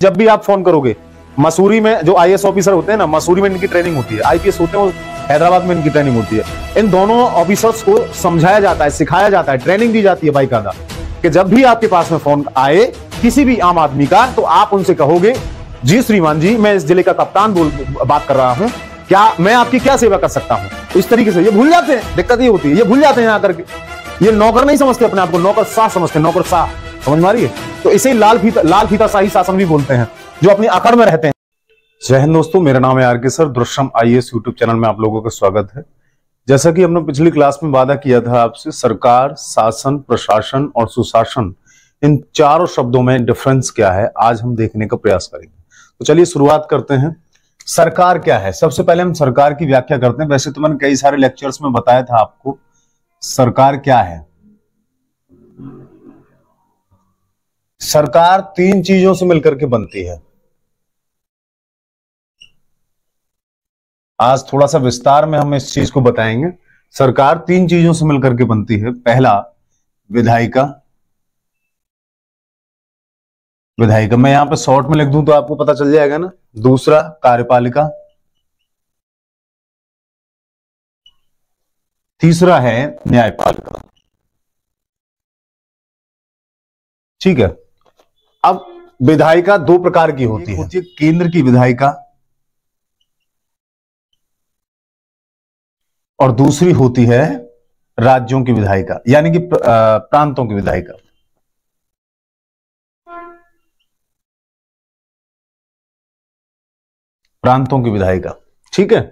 जब भी आप फोन करोगे, मसूरी में जो आईएएस ऑफिसर होते हैं ना, मसूरी में इनकी ट्रेनिंग होती है, आईपीएस होते हैं वो हैदराबाद में इनकी ट्रेनिंग होती है। इन दोनों ऑफिसर्स को समझाया जाता है, सिखाया जाता है, ट्रेनिंग दी जाती है बाकायदा कि जब भी आपके पास में फोन आए किसी भी आम आदमी का, तो आप उनसे कहोगे, जी श्रीमान जी, मैं इस जिले का कप्तान बात कर रहा हूं, क्या मैं आपकी क्या सेवा कर सकता हूं। तो इस तरीके से ये भूल जाते हैं, दिक्कत ये होती है, ये भूल जाते हैं आकर के। ये नौकर नहीं समझते अपने आप को, नौकर शाह समझते हैं, नौकर शाह, समझ में आ रही है। तो इसे लाल फीता शाही शासन भी बोलते हैं, जो अपनी अकड़ में रहते हैं। जय हिंद दोस्तों, मेरा नाम है R K sir, Drishyam IAS YouTube channel में आप लोगों का स्वागत है। जैसा कि हमने पिछली क्लास में वादा किया था आपसे, सरकार, शासन, प्रशासन और सुशासन, इन चारों शब्दों में डिफरेंस क्या है, आज हम देखने का प्रयास करेंगे। तो चलिए शुरुआत करते हैं। सरकार क्या है, सबसे पहले हम सरकार की व्याख्या करते हैं। वैसे तो मैंने कई सारे लेक्चर्स में बताया था आपको सरकार क्या है। सरकार तीन चीजों से मिलकर के बनती है। आज थोड़ा सा विस्तार में हम इस चीज को बताएंगे। सरकार तीन चीजों से मिलकर के बनती है। पहला विधायिका, विधायिका मैं यहां पे शॉर्ट में लिख दूं तो आपको पता चल जाएगा ना। दूसरा कार्यपालिका, तीसरा है न्यायपालिका। ठीक है। अब विधायिका दो प्रकार की होती है, केंद्र की विधायिका और दूसरी होती है राज्यों की विधायिका, यानी कि प्रांतों की विधायिका। प्रांतों की विधायिका, ठीक है।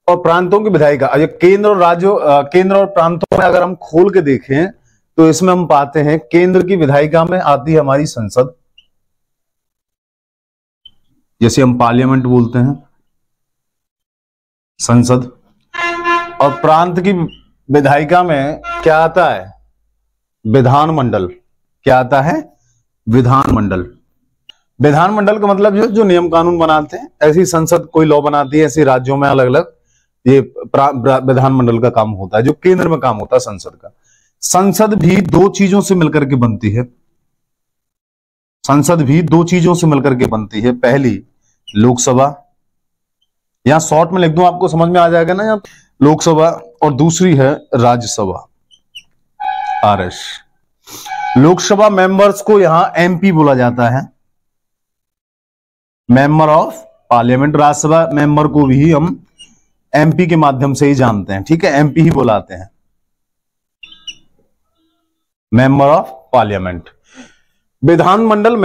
और प्रांतों की विधायिका, केंद्र और राज्यों, केंद्र और प्रांतों में अगर हम खोल के देखें तो इसमें हम पाते हैं केंद्र की विधायिका में आती है हमारी संसद, जैसे हम पार्लियामेंट बोलते हैं, संसद। और प्रांत की विधायिका में क्या आता है, विधानमंडल। क्या आता है, विधानमंडल। विधानमंडल का मतलब जो नियम कानून बनाते हैं, ऐसी संसद कोई लॉ बनाती है, ऐसे राज्यों में अलग अलग ये विधानमंडल का काम होता है, जो केंद्र में काम होता है संसद का। संसद भी दो चीजों से मिलकर के बनती है। संसद भी दो चीजों से मिलकर के बनती है। पहली लोकसभा, यहां शॉर्ट में लिख दूं आपको समझ में आ जाएगा ना, यहां लोकसभा, और दूसरी है राज्यसभा, आरएस। लोकसभा मेंबर्स को यहां एमपी बोला जाता है, member of parliament. Rajya Sabha member को भी हम एमपी के माध्यम से ही जानते हैं, ठीक है, एमपी ही बुलाते हैं, मेंबर ऑफ पार्लियामेंट। विधानमंडल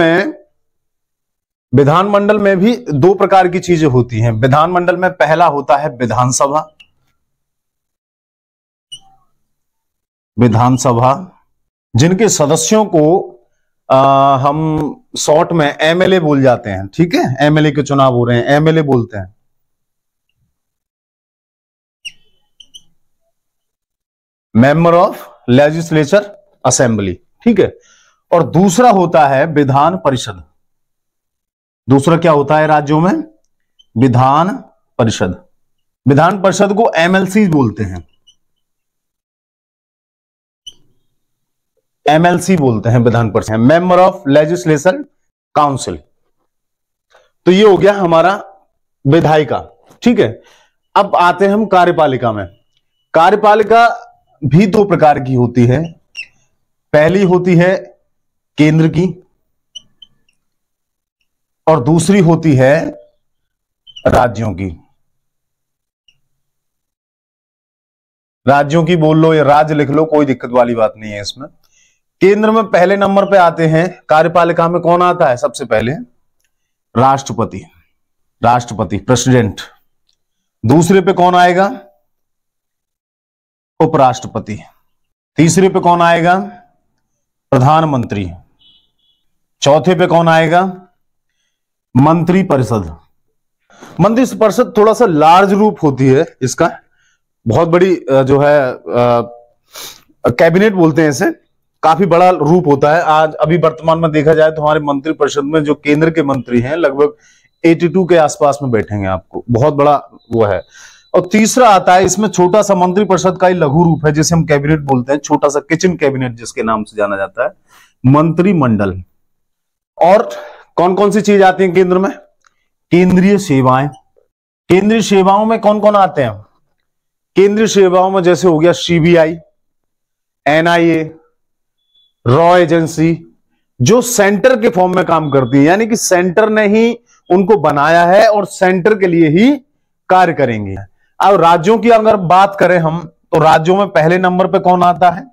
में भी दो प्रकार की चीजें होती हैं। विधानमंडल में पहला होता है विधानसभा, विधानसभा जिनके सदस्यों को हम शॉर्ट में एमएलए बोल जाते हैं, ठीक है, एमएलए के चुनाव हो रहे हैं, एमएलए बोलते हैं। मेंबर ऑफ लेजिस्लेचर असेंबली, ठीक है। और दूसरा होता है विधान परिषद। दूसरा क्या होता है राज्यों में, विधान परिषद। विधान परिषद को एमएलसी बोलते हैं, एमएलसी बोलते हैं Vidhan Parishad, member of legislation council. तो ये हो गया हमारा विधायिका, ठीक है। अब आते हैं हम कार्यपालिका में। कार्यपालिका भी दो प्रकार की होती है। पहली होती है केंद्र की और दूसरी होती है राज्यों की। राज्यों की बोल लो या राज्य लिख लो, कोई दिक्कत वाली बात नहीं है इसमें। केंद्र में पहले नंबर पे आते हैं, कार्यपालिका में कौन आता है सबसे पहले, राष्ट्रपति, राष्ट्रपति प्रेसिडेंट। दूसरे पे कौन आएगा, उपराष्ट्रपति। तीसरे पे कौन आएगा, प्रधानमंत्री। चौथे पे कौन आएगा, मंत्री परिषद। मंत्री परिषद थोड़ा सा लार्ज रूप होती है इसका, बहुत बड़ी जो है कैबिनेट बोलते हैं इसे, काफी बड़ा रूप होता है। आज अभी वर्तमान में देखा जाए तो हमारे मंत्री परिषद में जो केंद्र के मंत्री हैं लगभग 82 के आसपास में बैठेंगे, आपको बहुत बड़ा वो है। और तीसरा आता है इसमें छोटा सा मंत्री परिषद का ही लघु रूप है, जिसे हम कैबिनेट बोलते हैं, छोटा सा किचन कैबिनेट जिसके नाम से जाना जाता है, मंत्रिमंडल। और कौन कौन सी चीज आती है केंद्र में? केंद्रीय सेवाएं। केंद्रीय सेवाओं में कौन कौन आते हैं? केंद्रीय सेवाओं में जैसे हो गया सीबीआई, एनआईए, रॉ एजेंसी, जो सेंटर के फॉर्म में काम करती है, यानी कि सेंटर ने ही उनको बनाया है और सेंटर के लिए ही कार्य करेंगे। अब राज्यों की अगर बात करें हम, तो राज्यों में पहले नंबर पे कौन आता है?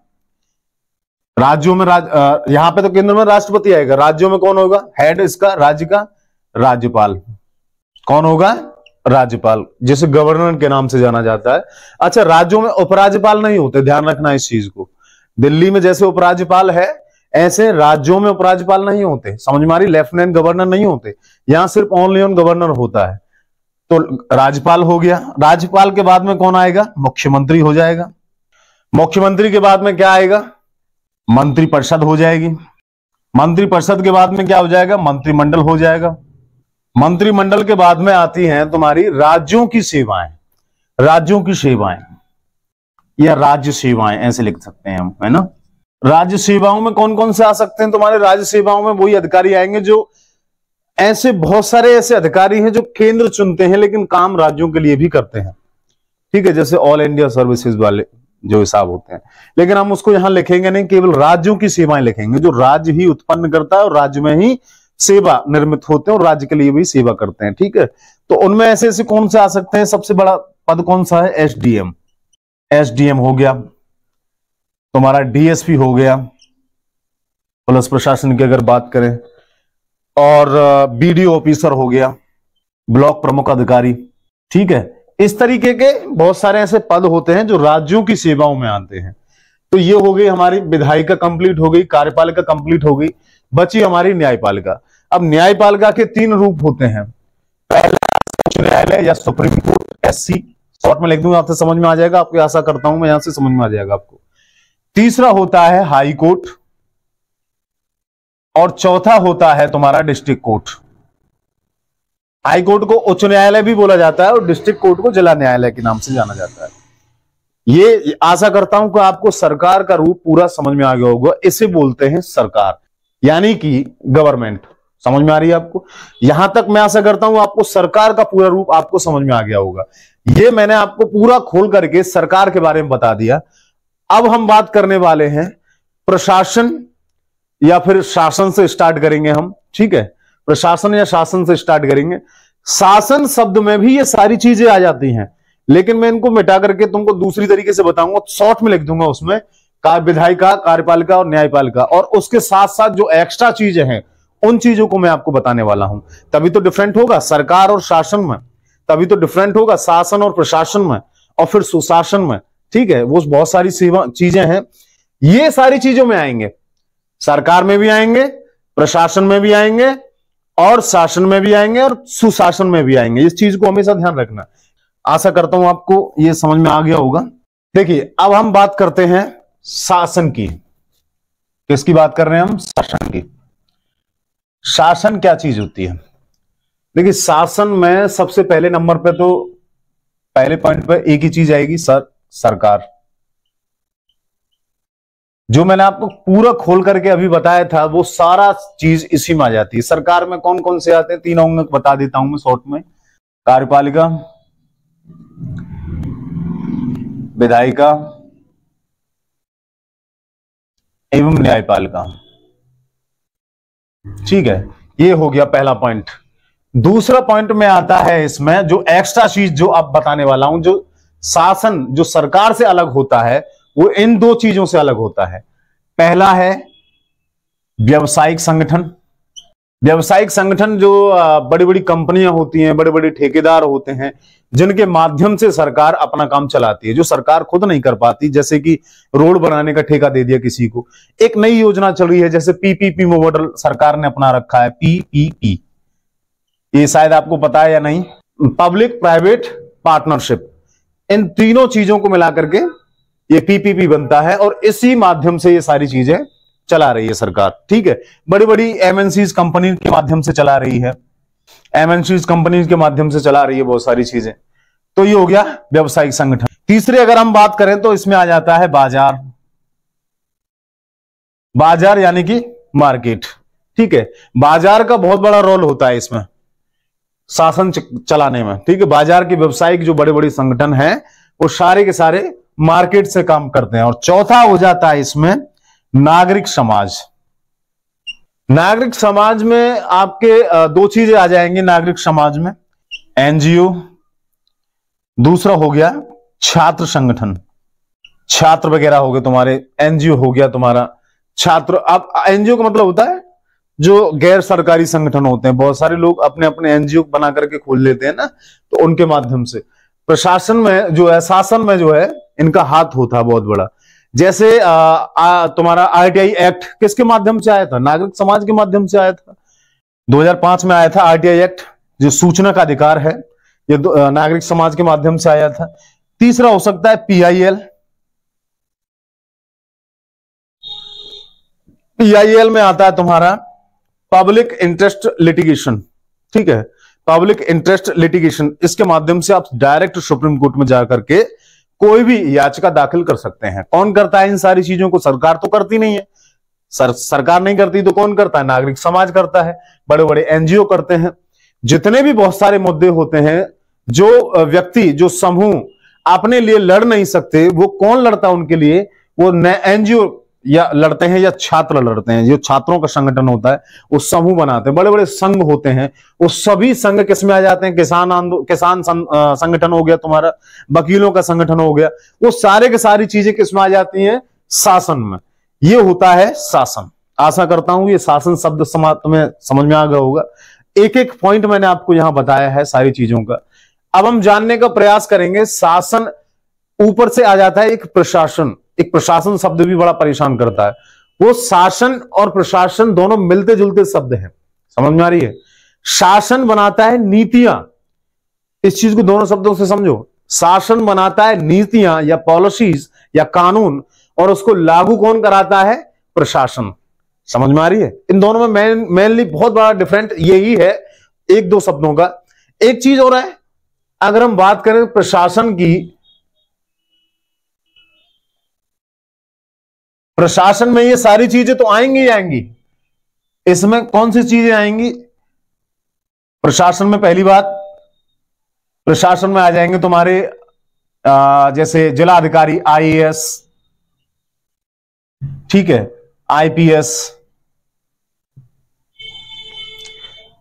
राज्यों में यहां पे तो केंद्र में राष्ट्रपति आएगा, राज्यों में कौन होगा हेड इसका, राज्य का? राज्यपाल। कौन होगा? राज्यपाल, जिसे गवर्नर के नाम से जाना जाता है। अच्छा, राज्यों में उपराज्यपाल नहीं होते, ध्यान रखना इस चीज को। दिल्ली में जैसे उपराज्यपाल है, ऐसे राज्यों में उपराज्यपाल नहीं होते। समझ में आ रही? लेफ्टिनेंट गवर्नर नहीं होते, यहां सिर्फ ओनली ऑन गवर्नर होता है। तो राज्यपाल हो गया। राज्यपाल के बाद में कौन आएगा? मुख्यमंत्री हो जाएगा। मुख्यमंत्री के बाद में क्या आएगा? मंत्रिपरिषद हो जाएगी। मंत्रिपरिषद के बाद में क्या हो जाएगा? मंत्रिमंडल हो जाएगा। मंत्रिमंडल के बाद में आती हैं तुम्हारी राज्यों की सेवाएं। राज्यों की सेवाएं या राज्य सेवाएं ऐसे लिख सकते हैं हम, है ना। राज्य सेवाओं में कौन कौन से आ सकते हैं तुम्हारे? राज्य सेवाओं में वही अधिकारी आएंगे जो ऐसे बहुत सारे ऐसे अधिकारी हैं जो केंद्र चुनते हैं लेकिन काम राज्यों के लिए भी करते हैं। ठीक है, जैसे ऑल इंडिया सर्विसेज वाले जो हिसाब होते हैं, लेकिन हम उसको यहां लिखेंगे नहीं, केवल राज्यों की सेवाएं लिखेंगे, जो राज्य ही उत्पन्न करता है और राज्य में ही सेवा निर्मित होते हैं और राज्य के लिए भी सेवा करते हैं। ठीक है, तो उनमें ऐसे ऐसे कौन से आ सकते हैं? सबसे बड़ा पद कौन सा है? एसडीएम। एसडीएम हो गया तुम्हारा, डीएसपी हो गया पुलिस प्रशासन की अगर बात करें, और बीडीओ ऑफिसर हो गया, ब्लॉक प्रमुख अधिकारी। ठीक है, इस तरीके के बहुत सारे ऐसे पद होते हैं जो राज्यों की सेवाओं में आते हैं। तो ये हो गई हमारी विधायिका कंप्लीट हो गई, कार्यपालिका कंप्लीट हो गई, बची हमारी न्यायपालिका। अब न्यायपालिका के 3 रूप होते हैं। पहला उच्च न्यायालय या सुप्रीम कोर्ट, एससी, शॉर्ट में लिख दूंगा, आपसे समझ में आ जाएगा, आपको आशा करता हूं मैं यहां से समझ में आ जाएगा आपको। तीसरा होता है हाई कोर्ट, और चौथा होता है तुम्हारा डिस्ट्रिक्ट कोर्ट। हाई कोर्ट को उच्च न्यायालय भी बोला जाता है और डिस्ट्रिक्ट कोर्ट को जिला न्यायालय के नाम से जाना जाता है। ये आशा करता हूं कि आपको सरकार का रूप पूरा समझ में आ गया होगा। इसे बोलते हैं सरकार, यानी कि गवर्नमेंट। समझ में आ रही है आपको? यहां तक मैं आशा करता हूं आपको सरकार का पूरा रूप आपको समझ में आ गया होगा। ये मैंने आपको पूरा खोल करके सरकार के बारे में बता दिया। अब हम बात करने वाले हैं प्रशासन या फिर शासन से स्टार्ट करेंगे हम। ठीक है, प्रशासन या शासन से स्टार्ट करेंगे। शासन शब्द में भी ये सारी चीजें आ जाती हैं, लेकिन मैं इनको मिटा करके तुमको दूसरी तरीके से बताऊंगा, शॉर्ट में लिख दूंगा उसमें विधायिका, कार्यपालिका और न्यायपालिका, और उसके साथ साथ जो एक्स्ट्रा चीजें हैं उन चीजों को मैं आपको बताने वाला हूं। तभी तो डिफरेंट होगा सरकार और शासन में, तभी तो डिफरेंट होगा शासन और प्रशासन में, और फिर सुशासन में। ठीक है, वो बहुत सारी सेवा चीजें हैं, ये सारी चीजों में आएंगे। सरकार में भी आएंगे, प्रशासन में भी आएंगे, और शासन में भी आएंगे, और सुशासन में भी आएंगे। इस चीज को हमेशा ध्यान रखना। आशा करता हूं आपको ये समझ में आ गया होगा। देखिए, अब हम बात करते हैं शासन की। किसकी बात कर रहे हैं हम? शासन की। शासन क्या चीज होती है? देखिए, शासन में सबसे पहले नंबर पे तो पहले पॉइंट पे एक ही चीज आएगी, सरकार। जो मैंने आपको पूरा खोल करके अभी बताया था वो सारा चीज इसी में आ जाती है। सरकार में कौन कौन से आते हैं? 3 अंग बता देता हूं मैं शॉर्ट में। कार्यपालिका, विधायिका एवं न्यायपालिका। ठीक है, ये हो गया पहला पॉइंट। दूसरा पॉइंट में आता है इसमें जो एक्स्ट्रा चीज जो आप बताने वाला हूं, जो शासन जो सरकार से अलग होता है वो इन 2 चीजों से अलग होता है। पहला है व्यावसायिक संगठन। व्यावसायिक संगठन जो बड़ी बड़ी कंपनियां होती हैं, बड़े बड़े ठेकेदार होते हैं, जिनके माध्यम से सरकार अपना काम चलाती है, जो सरकार खुद नहीं कर पाती। जैसे कि रोड बनाने का ठेका दे दिया किसी को। एक नई योजना चल रही है जैसे पीपीपी मॉडल सरकार ने अपना रखा है, पीपीपी, ये शायद आपको पता है या नहीं, पब्लिक प्राइवेट पार्टनरशिप। इन तीनों चीजों को मिलाकर के ये पीपीपी बनता है और इसी माध्यम से ये सारी चीजें चला रही है सरकार। ठीक है, बड़ी बड़ी एमएनसीज कंपनी के माध्यम से चला रही है, एमएनसीज कंपनी के माध्यम से चला रही है बहुत सारी चीजें। तो ये हो गया व्यावसायिक संगठन। तीसरे अगर हम बात करें तो इसमें आ जाता है बाजार। बाजार यानी कि मार्केट। ठीक है। बाजार का बहुत बड़ा रोल होता है इसमें, शासन चलाने में, ठीक है। बाजार के व्यवसायिक जो बड़े बड़े संगठन हैं वो सारे के सारे मार्केट से काम करते हैं। और चौथा हो जाता है इसमें नागरिक समाज। नागरिक समाज में आपके दो चीजें आ जाएंगी नागरिक समाज में, एनजीओ, दूसरा हो गया छात्र संगठन, छात्र वगैरह हो गए तुम्हारे, एनजीओ हो गया तुम्हारा छात्र। अब एनजीओ का मतलब होता है जो गैर सरकारी संगठन होते हैं, बहुत सारे लोग अपने अपने एनजीओ बना करके खोल लेते हैं ना, तो उनके माध्यम से प्रशासन में जो है, शासन में जो है, इनका हाथ होता है बहुत बड़ा। जैसे तुम्हारा आरटीआई एक्ट किसके माध्यम से आया था? नागरिक समाज के माध्यम से आया था। 2005 में आया था आरटीआई एक्ट, जो सूचना का अधिकार है, ये नागरिक समाज के माध्यम से आया था। तीसरा हो सकता है पीआईएल। पीआईएल में आता है तुम्हारा पब्लिक इंटरेस्ट लिटिगेशन, ठीक है, पब्लिक इंटरेस्ट लिटिगेशन। इसके माध्यम से आप डायरेक्ट सुप्रीम कोर्ट में जाकर के कोई भी याचिका दाखिल कर सकते हैं। कौन करता है इन सारी चीजों को? सरकार तो करती नहीं है। सरकार नहीं करती तो कौन करता है? नागरिक समाज करता है, बड़े बड़े एनजीओ करते हैं। जितने भी बहुत सारे मुद्दे होते हैं, जो व्यक्ति, जो समूह अपने लिए लड़ नहीं सकते, वो कौन लड़ता है उनके लिए? वो एनजीओ या लड़ते हैं या छात्र लड़ते हैं। जो छात्रों का संगठन होता है वो समूह बनाते हैं, बड़े बड़े संघ होते हैं। वो सभी संघ किसमें आ जाते हैं? किसान संगठन हो गया तुम्हारा, वकीलों का संगठन हो गया, वो सारे के सारी चीजें किसमें आ जाती हैं? शासन में। ये होता है शासन। आशा करता हूं ये शासन शब्द तुम्हें समझ में आ गया होगा। एक एक पॉइंट मैंने आपको यहां बताया है सारी चीजों का। अब हम जानने का प्रयास करेंगे, शासन ऊपर से आ जाता है एक प्रशासन। एक प्रशासन शब्द भी बड़ा परेशान करता है। वो शासन और प्रशासन दोनों मिलते जुलते शब्द हैं, समझ में आ रही है? शासन बनाता है नीतियां, इस चीज को दोनों शब्दों से समझो। शासन बनाता है नीतियां या पॉलिसीज या कानून, और उसको लागू कौन कराता है? प्रशासन। समझ में आ रही है? इन दोनों में मेनली बहुत बड़ा डिफरेंट यही है, एक दो शब्दों का। एक चीज हो रहा है, अगर हम बात करें प्रशासन की, प्रशासन में ये सारी चीजें तो आएंगी ही आएंगी। इसमें कौन सी चीजें आएंगी प्रशासन में? पहली बात, प्रशासन में आ जाएंगे तुम्हारे जैसे जिला अधिकारी, आईएएस, ठीक है, आईपीएस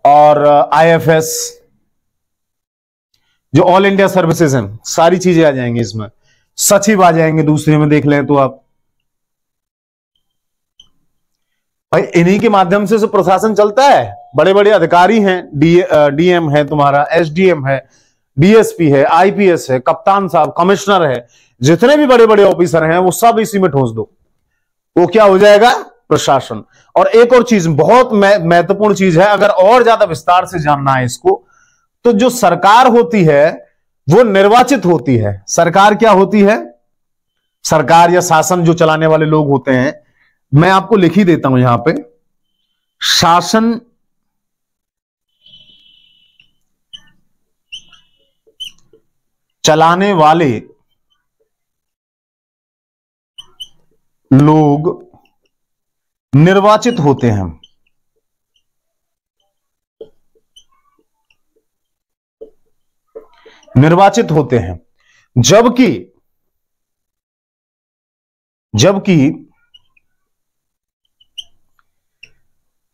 और आईएफएस, जो ऑल इंडिया सर्विसेज हैं, सारी चीजें आ जाएंगी इसमें। सचिव आ जाएंगे दूसरे में, देख लें तो आप भाई, इन्हीं के माध्यम से प्रशासन चलता है। बड़े बड़े अधिकारी हैं, डीएम है तुम्हारा, एसडीएम है, डीएसपी है, आईपीएस है, कप्तान साहब, कमिश्नर है, जितने भी बड़े बड़े ऑफिसर हैं वो सब इसी में ठोस दो, वो क्या हो जाएगा? प्रशासन। और एक और चीज बहुत महत्वपूर्ण चीज है, अगर और ज्यादा विस्तार से जानना है इसको, तो जो सरकार होती है वो निर्वाचित होती है। सरकार क्या होती है? सरकार या शासन जो चलाने वाले लोग होते हैं, मैं आपको लिख ही देता हूं यहां पे, शासन चलाने वाले लोग निर्वाचित होते हैं। निर्वाचित होते हैं,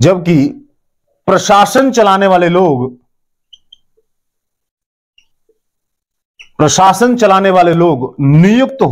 जबकि प्रशासन चलाने वाले लोग नियुक्त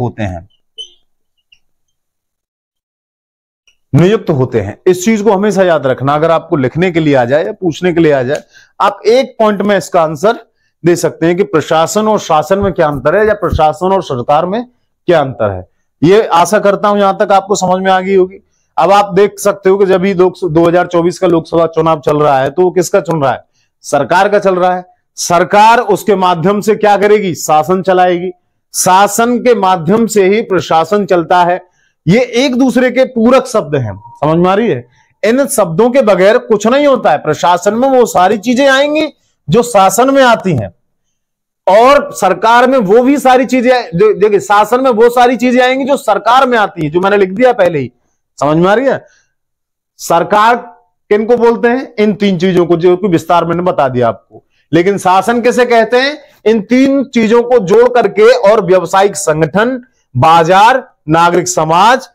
होते हैं। इस चीज को हमेशा याद रखना। अगर आपको लिखने के लिए आ जाए या पूछने के लिए आ जाए, आप एक पॉइंट में इसका आंसर दे सकते हैं कि प्रशासन और शासन में क्या अंतर है, या प्रशासन और सरकार में क्या अंतर है। ये आशा करता हूं यहां तक आपको समझ में आ गई होगी। अब आप देख सकते हो कि जब भी 2024 का लोकसभा चुनाव चल रहा है, तो वो किसका चल रहा है? सरकार का चल रहा है। सरकार उसके माध्यम से क्या करेगी? शासन चलाएगी। शासन के माध्यम से ही प्रशासन चलता है। ये एक दूसरे के पूरक शब्द हैं, समझ में आ रही है? इन शब्दों के बगैर कुछ नहीं होता है। प्रशासन में वो सारी चीजें आएंगी जो शासन में आती हैं, और सरकार में वो भी सारी चीजें, देखिए, शासन में वो सारी चीजें आएंगी जो सरकार में आती है, जो मैंने लिख दिया पहले ही। समझ में आ रही है? सरकार किनको बोलते हैं? इन तीन चीजों को, जो कि विस्तार मैंने बता दिया आपको। लेकिन शासन किसे कहते हैं? इन तीन चीजों को जोड़ करके, और व्यावसायिक संगठन, बाजार, नागरिक समाज,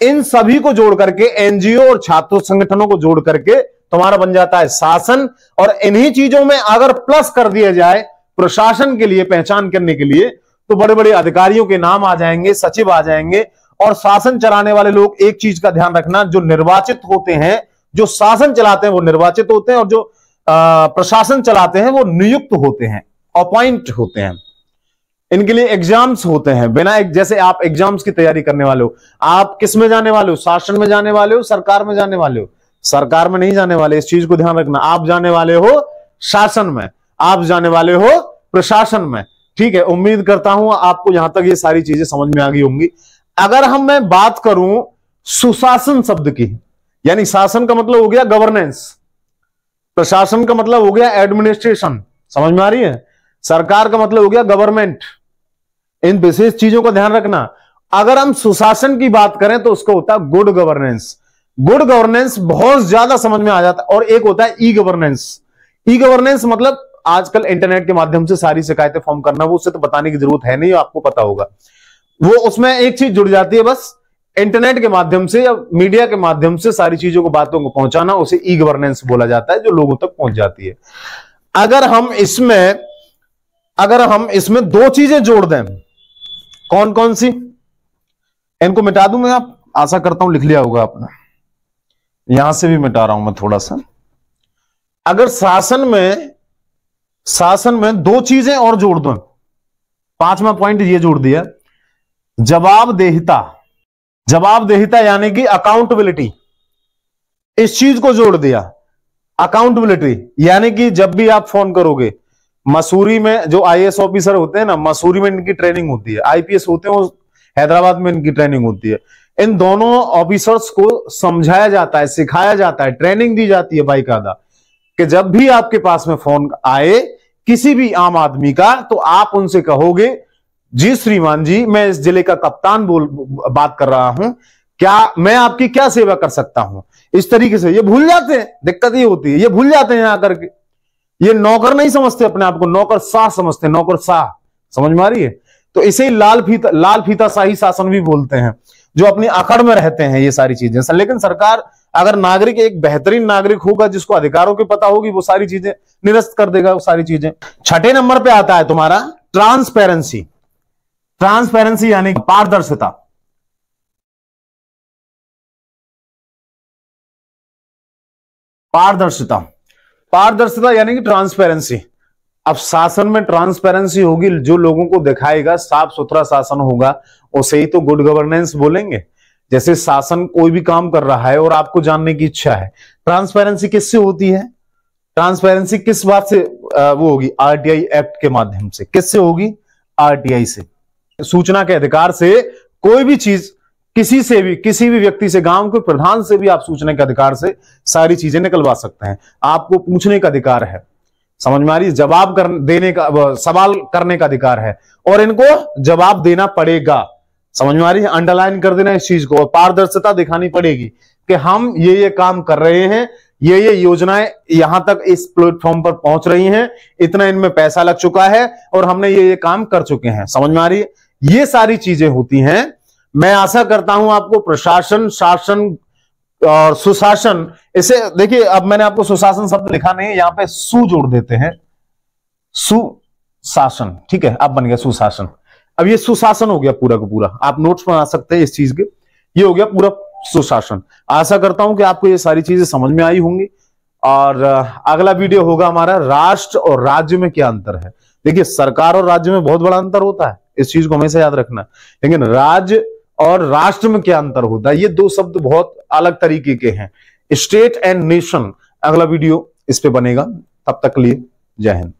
इन सभी को जोड़ करके, एनजीओ और छात्र संगठनों को जोड़ करके तुम्हारा बन जाता है शासन। और इन्हीं चीजों में अगर प्लस कर दिया जाए प्रशासन के लिए, पहचान करने के लिए, तो बड़े बड़े अधिकारियों के नाम आ जाएंगे, सचिव आ जाएंगे। और शासन चलाने वाले लोग, एक चीज का ध्यान रखना, जो निर्वाचित होते हैं, जो शासन चलाते हैं वो निर्वाचित होते हैं, और जो प्रशासन चलाते हैं वो नियुक्त होते हैं, अपॉइंट होते हैं। इनके लिए एग्जाम्स होते हैं। बिना जैसे आप एग्जाम्स की तैयारी करने वाले हो, आप किस में जाने वाले हो? शासन में जाने वाले हो, सरकार में जाने वाले हो? सरकार में नहीं जाने वाले, इस चीज को ध्यान रखना। आप जाने वाले हो शासन में, आप जाने वाले हो प्रशासन में। ठीक है, उम्मीद करता हूं आपको यहां तक ये सारी चीजें समझ में आ गई होंगी। अगर मैं बात करूं सुशासन शब्द की, यानी शासन का मतलब हो गया गवर्नेंस, प्रशासन का मतलब हो गया एडमिनिस्ट्रेशन, समझ में आ रही है? सरकार का मतलब हो गया गवर्नमेंट। इन विशेष चीजों का ध्यान रखना। अगर हम सुशासन की बात करें तो उसका होता है गुड गवर्नेंस। गुड गवर्नेंस बहुत ज्यादा समझ में आ जाता है। और एक होता है ई गवर्नेंस। ई गवर्नेंस मतलब आजकल इंटरनेट के माध्यम से सारी शिकायतें फॉर्म करना, वो उससे तो बताने की जरूरत है नहीं, आपको पता होगा। वो उसमें एक चीज जुड़ जाती है, बस इंटरनेट के माध्यम से या मीडिया के माध्यम से सारी चीजों को, बातों को पहुंचाना, उसे ई गवर्नेंस बोला जाता है, जो लोगों तक पहुंच जाती है। अगर हम इसमें दो चीजें जोड़ दें, कौन कौन सी? इनको मिटा दूं मैं, आप आशा करता हूं लिख लिया होगा आपने। यहां से भी मिटा रहा हूं मैं थोड़ा सा। अगर शासन में दो चीजें और जोड़ दो, पांचवा पॉइंट ये जोड़ दिया, जवाबदेहिता यानी कि अकाउंटेबिलिटी, इस चीज को जोड़ दिया। अकाउंटेबिलिटी यानी कि जब भी आप फोन करोगे, मसूरी में जो आईएएस ऑफिसर होते हैं ना, मसूरी में इनकी ट्रेनिंग होती है। आईपीएस होते हैं वो हैदराबाद में इनकी ट्रेनिंग होती है। इन दोनों ऑफिसर्स को समझाया जाता है, सिखाया जाता है, ट्रेनिंग दी जाती है बाकायदा, कि जब भी आपके पास में फोन आए किसी भी आम आदमी का, तो आप उनसे कहोगे, जी श्रीमान जी, मैं इस जिले का कप्तान बात कर रहा हूं, क्या मैं आपकी क्या सेवा कर सकता हूं? इस तरीके से। ये भूल जाते हैं, दिक्कत ये होती है, ये भूल जाते हैं आकर के। ये नौकर नहीं समझते अपने आप को, नौकर शाह समझते हैं, नौकर शाह। समझ में आ रही है? तो इसे लाल फीता शाही शासन भी बोलते हैं, जो अपनी अकड़ में रहते हैं ये सारी चीजें। लेकिन सरकार, अगर नागरिक एक बेहतरीन नागरिक होगा, जिसको अधिकारों की पता होगी, वो सारी चीजें निरस्त कर देगा, वो सारी चीजें। छठे नंबर पे आता है तुम्हारा ट्रांसपेरेंसी। ट्रांसपेरेंसी यानी पारदर्शिता। पारदर्शिता यानी कि ट्रांसपेरेंसी। अब शासन में ट्रांसपेरेंसी होगी, जो लोगों को दिखाएगा, साफ सुथरा शासन होगा, उसे ही तो गुड गवर्नेंस बोलेंगे। जैसे शासन कोई भी काम कर रहा है और आपको जानने की इच्छा है, ट्रांसपेरेंसी किससे होती है? ट्रांसपेरेंसी किस बात से वो होगी? आरटीआई एक्ट के माध्यम से। किससे होगी? आरटीआई से। सूचना के अधिकार से कोई भी चीज, किसी भी व्यक्ति से, गांव के प्रधान से भी आप सूचना के अधिकार से सारी चीजें निकलवा सकते हैं। आपको पूछने का अधिकार है, समझ में आ रही है? देने का, सवाल करने का अधिकार है, और इनको जवाब देना पड़ेगा। समझ में आ रही है? अंडरलाइन कर देना इस चीज को। और पारदर्शिता दिखानी पड़ेगी कि हम ये काम कर रहे हैं, ये योजनाएं यहां तक इस प्लेटफॉर्म पर पहुंच रही हैं, इतना इनमें पैसा लग चुका है, और हमने ये काम कर चुके हैं। समझ में आ रही है? ये सारी चीजें होती हैं। मैं आशा करता हूं आपको प्रशासन, शासन और सुशासन, इसे देखिए, अब मैंने आपको सुशासन शब्द लिखा नहीं, यहां पे सु जोड़ देते हैं, सुशासन। ठीक है, अब बन गया सुशासन। अब ये सुशासन हो गया पूरा का पूरा, आप नोट्स बना सकते हैं इस चीज के। ये हो गया पूरा सुशासन। आशा करता हूं कि आपको ये सारी चीजें समझ में आई होंगी। और अगला वीडियो होगा हमारा, राष्ट्र और राज्य में क्या अंतर है। देखिए, सरकार और राज्य में बहुत बड़ा अंतर होता है, इस चीज को हमेशा याद रखना। लेकिन राज्य और राष्ट्र में क्या अंतर होता है, ये दो शब्द बहुत अलग तरीके के हैं। स्टेट एंड नेशन, अगला वीडियो इस पे बनेगा। तब तक के लिए जय हिंद।